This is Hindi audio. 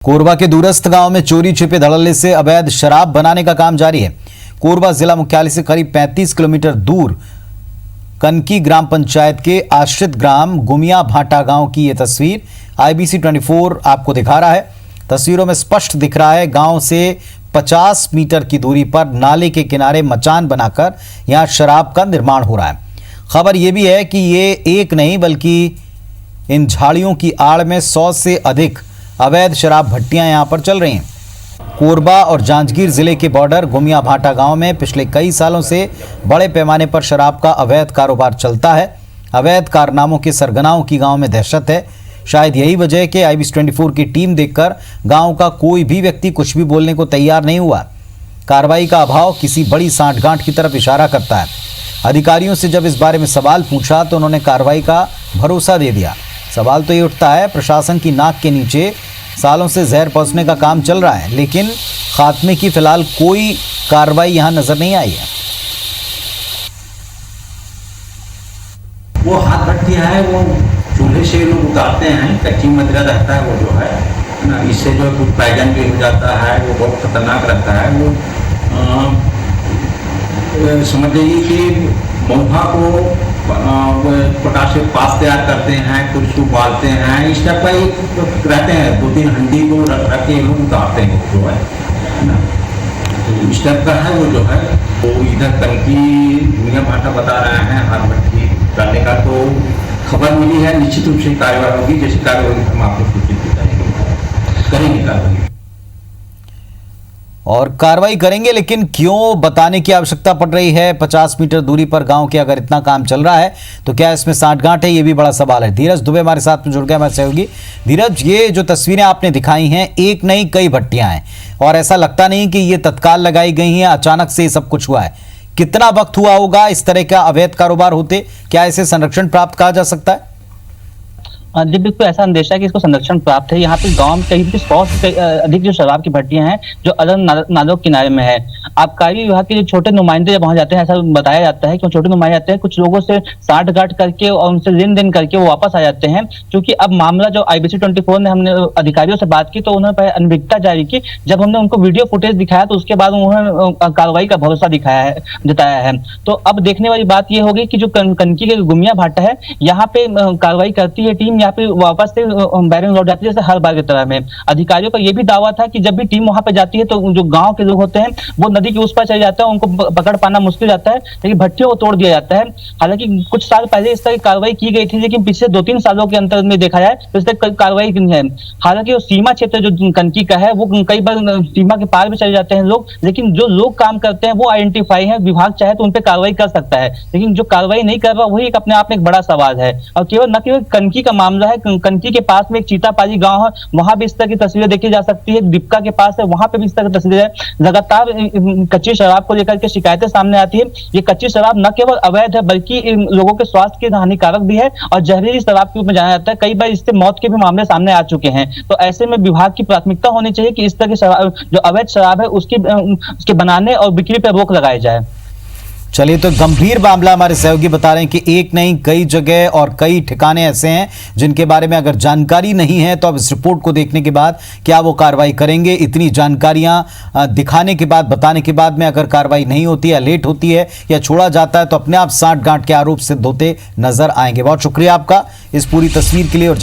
कोरबा के दूरस्थ गांव में चोरी छिपे धड़ल्ले से अवैध शराब बनाने का काम जारी है। कोरबा जिला मुख्यालय से करीब 35 किलोमीटर दूर कनकी ग्राम पंचायत के आश्रित ग्राम गुमिया भाटा गांव की ये तस्वीर IBC 24 आपको दिखा रहा है। तस्वीरों में स्पष्ट दिख रहा है गांव से 50 मीटर की दूरी पर नाले के किनारे मचान बनाकर यहां शराब का निर्माण हो रहा है। खबर यह भी है कि ये एक नहीं बल्कि इन झाड़ियों की आड़ में 100 से अधिक अवैध शराब भट्टियां यहां पर चल रही हैं। कोरबा और जांजगीर जिले के बॉर्डर गुमिया भाटा गांव में पिछले कई सालों से बड़े पैमाने पर शराब का अवैध कारोबार चलता है। अवैध कारनामों के सरगनाओं की गांव में दहशत है। शायद यही वजह है कि IBC 24 की टीम देखकर गांव का कोई भी व्यक्ति कुछ भी बोलने को तैयार नहीं हुआ। कार्रवाई का अभाव किसी बड़ी सांठगांठ की तरफ इशारा करता है। अधिकारियों से जब इस बारे में सवाल पूछा तो उन्होंने कार्रवाई का भरोसा दे दिया। सवाल तो ये उठता है, प्रशासन की नाक के नीचे सालों से जहर पहुंचने का काम चल रहा है, लेकिन खात्मे की फिलहाल कोई कार्रवाई यहां नजर नहीं आई है। वो हाथ भट्टियां है, वो चूल्हे से लोग उतारते हैं, कच्ची मदिरा रहता है वो जो है ना, इससे जो कुछ पॉइजन भी हो जाता है, वो बहुत खतरनाक रहता है। वो समझ लीजिए कि मौहा को पोटाश से पास तैयार करते हैं, कुछ उबालते हैं, इस टाइप का एक रहते हैं। 2-3 हंडी को रख के लोग उतारते हैं जो है ना, तो इस टाइप का है वो जो है। वो इधर कनकी गुमिया भाटा बता रहे हैं हाथ भट्टी डालने का, तो खबर मिली है, निश्चित रूप से कार्रवाई होगी। जैसे कार्रवाई हम आपको सूचित करेंगे कार्रवाई और कार्रवाई करेंगे, लेकिन क्यों बताने की आवश्यकता पड़ रही है? 50 मीटर दूरी पर गांव के अगर इतना काम चल रहा है तो क्या इसमें सांठगांठ है? ये भी बड़ा सवाल है। धीरज दुबे हमारे साथ में जुड़ गया, हमारे सहयोगी। धीरज, ये जो तस्वीरें आपने दिखाई हैं, एक नहीं कई भट्टियां हैं और ऐसा लगता नहीं कि ये तत्काल लगाई गई हैं, अचानक से ये सब कुछ हुआ है। कितना वक्त हुआ होगा इस तरह का अवैध कारोबार होते? क्या इसे संरक्षण प्राप्त कहा जा सकता है? जी बिल्कुल, ऐसा अंदेशा है कि इसको संरक्षण प्राप्त है। यहाँ पे गांव में कहीं भी 100 से अधिक जो शराब की भट्टियां हैं जो अलग नालों के किनारे में है। आबकारी विभाग के जो छोटे नुमाइंदे जब वहां जाते हैं, ऐसा बताया जाता है कि छोटे नुमाइंदे आते हैं, कुछ लोगों से साठगांठ करके और उनसे लेन देन करके वो वापस आ जाते हैं। क्योंकि अब मामला जो IBC 24 ने हमने अधिकारियों से बात की तो उन्होंने अनभिज्ञता जारी की। जब हमने उनको वीडियो फुटेज दिखाया तो उसके बाद उन्होंने कार्रवाई का भरोसा जताया है। तो अब देखने वाली बात यह होगी कि जो कनकी के गुमिया भाटा है, यहाँ पे कार्रवाई करती है टीम, यहाँ पे वापस से बैरिंग लौट जाती है जैसे हर बार की तरह में। अधिकारियों का यह भी दावा था कि जब भी टीम वहां पे जाती है तो जो गांव के लोग होते हैं वो नदी के उस पार चले जाते हैं, उनको पकड़ पाना मुश्किल जाता है, लेकिन भट्टियों को तोड़ दिया जाता है। हालांकि कुछ साल पहले इस तरह की कार्रवाई की गई थी, लेकिन पिछले 2-3 सालों के अंतर में देखा जाए तो इस तरह की कार्रवाई नहीं है। हालांकि वो सीमा क्षेत्र जो कनकी का है वो कई बार सीमा के पार भी चले जाते हैं लोग, लेकिन जो लोग काम करते हैं वो आइडेंटिफाई है। विभाग चाहे तो उन पर कार्रवाई कर सकता है, लेकिन जो कार्रवाई नहीं कर रहा वही एक अपने आप में एक बड़ा सवाल है। और न केवल कनकी का मामला है, कनकी के पास में एक चीतापाली गांव है, वहां भी इस तरह की तस्वीरें देखी जा सकती है। दीपका के पास है, वहां पे भी इस तरह की तस्वीरें है। लगातार कच्ची शराब को लेकर के शिकायतें सामने आती है। ये कच्ची शराब न केवल अवैध है बल्कि लोगों के स्वास्थ्य के हानिकारक भी है और जहरीली शराब के रूप में जाना जाता है। कई बार इससे मौत के भी मामले सामने आ चुके हैं। तो ऐसे में विभाग की प्राथमिकता होनी चाहिए कि इस तरह की शराब जो अवैध शराब है उसके बनाने और बिक्री पर रोक लगाई जाए। चलिए, तो गंभीर मामला हमारे सहयोगी बता रहे हैं कि एक नहीं कई जगह और कई ठिकाने ऐसे हैं जिनके बारे में अगर जानकारी नहीं है तो अब इस रिपोर्ट को देखने के बाद क्या वो कार्रवाई करेंगे? इतनी जानकारियां दिखाने के बाद, बताने के बाद में अगर कार्रवाई नहीं होती है, लेट होती है या छोड़ा जाता है तो अपने आप सांठगांठ के आरोप सिद्ध होते नजर आएंगे। बहुत शुक्रिया आपका इस पूरी तस्वीर के लिए और